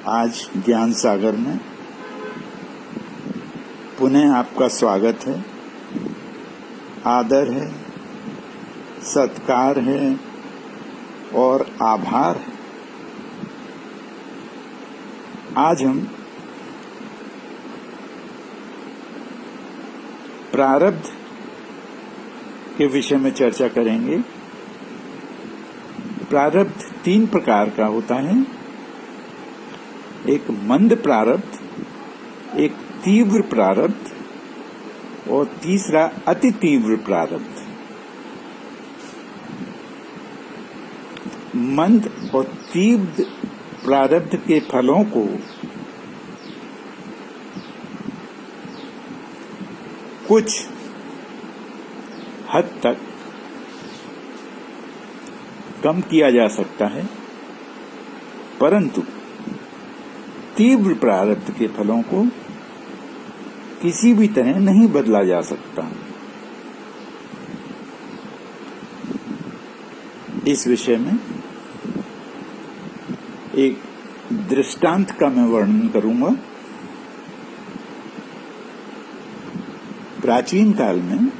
आज ज्ञान सागर में पुनः आपका स्वागत है, आदर है, सत्कार है और आभार है। आज हम प्रारब्ध के विषय में चर्चा करेंगे। प्रारब्ध 3 प्रकार का होता है, एक मंद प्रारब्ध, एक तीव्र प्रारब्ध और तीसरा अति तीव्र प्रारब्ध। मंद और तीव्र प्रारब्ध के फलों को कुछ हद तक कम किया जा सकता है, परंतु तीव्र प्रारब्ध के फलों को किसी भी तरह नहीं बदला जा सकता। इस विषय में एक दृष्टांत का मैं वर्णन करूंगा। प्राचीन काल में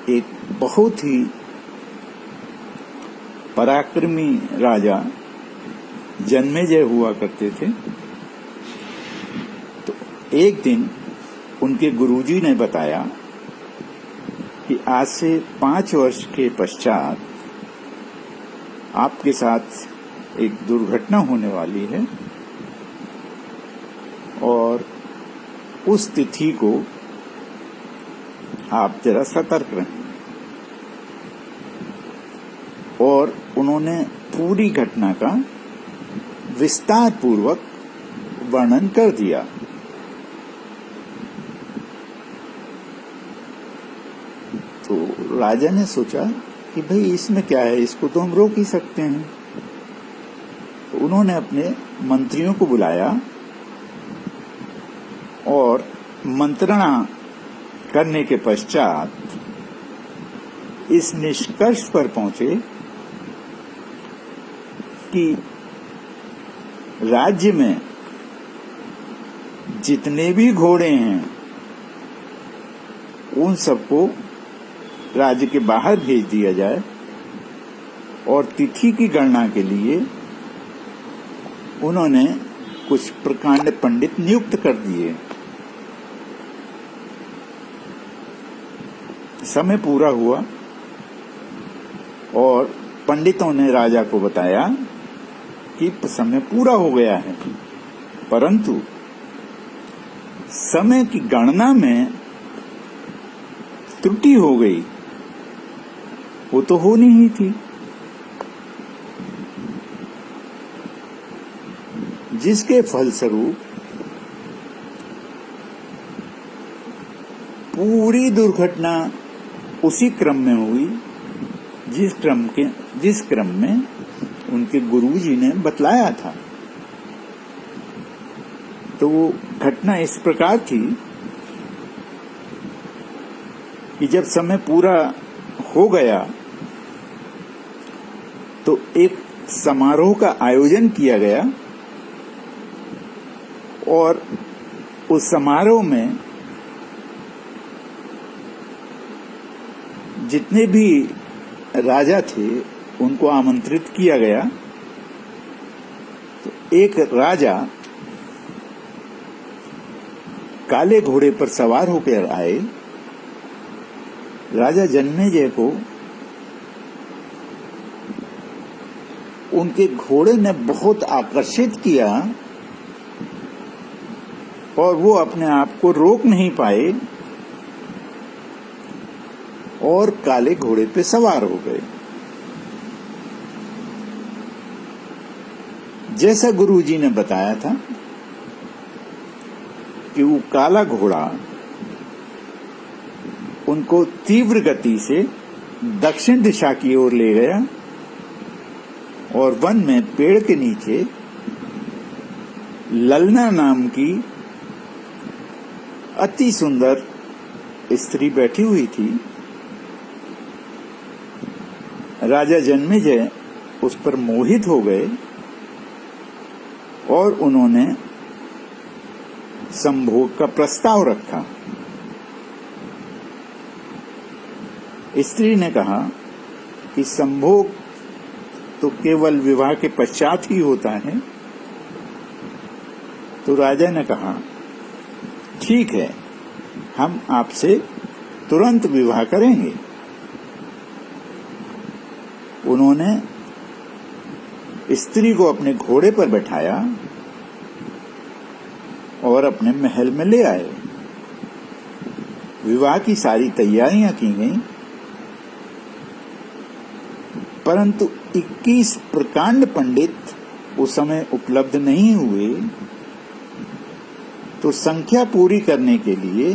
एक बहुत ही पराक्रमी राजा जन्मेजय हुआ करते थे। तो एक दिन उनके गुरुजी ने बताया कि आज से 5 वर्ष के पश्चात आपके साथ एक दुर्घटना होने वाली है और उस तिथि को आप जरा सतर्क रहें। और उन्होंने पूरी घटना का विस्तार पूर्वक वर्णन कर दिया। तो राजा ने सोचा कि भाई इसमें क्या है, इसको तो हम रोक ही सकते हैं। तो उन्होंने अपने मंत्रियों को बुलाया और मंत्रणा करने के पश्चात इस निष्कर्ष पर पहुंचे कि राज्य में जितने भी घोड़े हैं उन सबको राज्य के बाहर भेज दिया जाए और तिथि की गणना के लिए उन्होंने कुछ प्रकांड पंडित नियुक्त कर दिए। समय पूरा हुआ और पंडितों ने राजा को बताया कि समय पूरा हो गया है, परंतु समय की गणना में त्रुटि हो गई। वो तो होनी ही थी, जिसके फलस्वरूप पूरी दुर्घटना उसी क्रम में हुई जिस क्रम में उनके गुरुजी ने बतलाया था। तो वो घटना इस प्रकार थी कि जब समय पूरा हो गया तो एक समारोह का आयोजन किया गया और उस समारोह में जितने भी राजा थे उनको आमंत्रित किया गया। तो एक राजा काले घोड़े पर सवार होकर आए। राजा जन्मेजय को उनके घोड़े ने बहुत आकर्षित किया और वो अपने आप को रोक नहीं पाए और काले घोड़े पे सवार हो गए। जैसा गुरुजी ने बताया था कि वो काला घोड़ा उनको तीव्र गति से दक्षिण दिशा की ओर ले गया और वन में पेड़ के नीचे ललना नाम की अति सुंदर स्त्री बैठी हुई थी। राजा जन्मेजय उस पर मोहित हो गए और उन्होंने संभोग का प्रस्ताव रखा। स्त्री ने कहा कि संभोग तो केवल विवाह के पश्चात ही होता है। तो राजा ने कहा, ठीक है, हम आपसे तुरंत विवाह करेंगे। उन्होंने स्त्री को अपने घोड़े पर बैठाया और अपने महल में ले आए। विवाह की सारी तैयारियां की गईं, परंतु 21 प्रकांड पंडित उस समय उपलब्ध नहीं हुए। तो संख्या पूरी करने के लिए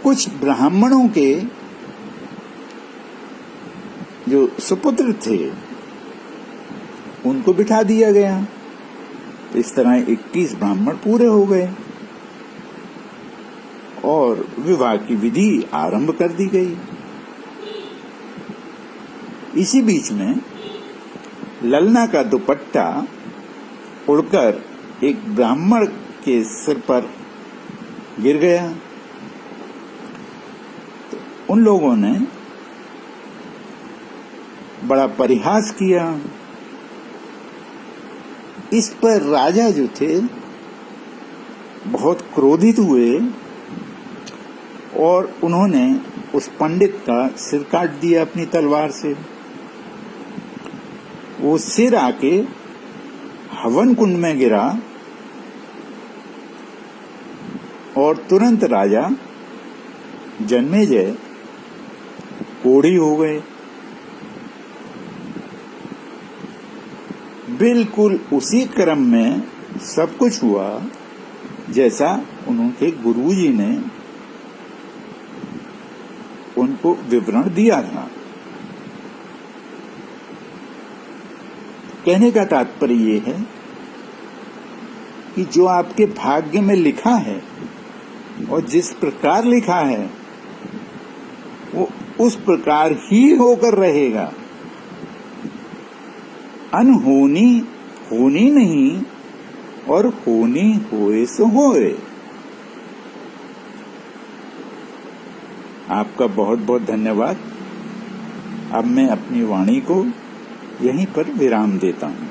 कुछ ब्राह्मणों के जो सुपुत्र थे उनको बिठा दिया गया। इस तरह 21 ब्राह्मण पूरे हो गए और विवाह की विधि आरंभ कर दी गई। इसी बीच में ललना का दुपट्टा उड़कर एक ब्राह्मण के सिर पर गिर गया। तो उन लोगों ने बड़ा परिहास किया। इस पर राजा जो थे बहुत क्रोधित हुए और उन्होंने उस पंडित का सिर काट दिया अपनी तलवार से। वो सिर आके हवन कुंड में गिरा और तुरंत राजा जन्मेजय कोढ़ी हो गए। बिल्कुल उसी क्रम में सब कुछ हुआ जैसा उनके गुरुजी ने उनको विवरण दिया था। कहने का तात्पर्य ये है कि जो आपके भाग्य में लिखा है और जिस प्रकार लिखा है वो उस प्रकार ही होकर रहेगा। अनहोनी होनी नहीं और होनी होए सो होए। आपका बहुत बहुत धन्यवाद। अब मैं अपनी वाणी को यहीं पर विराम देता हूँ।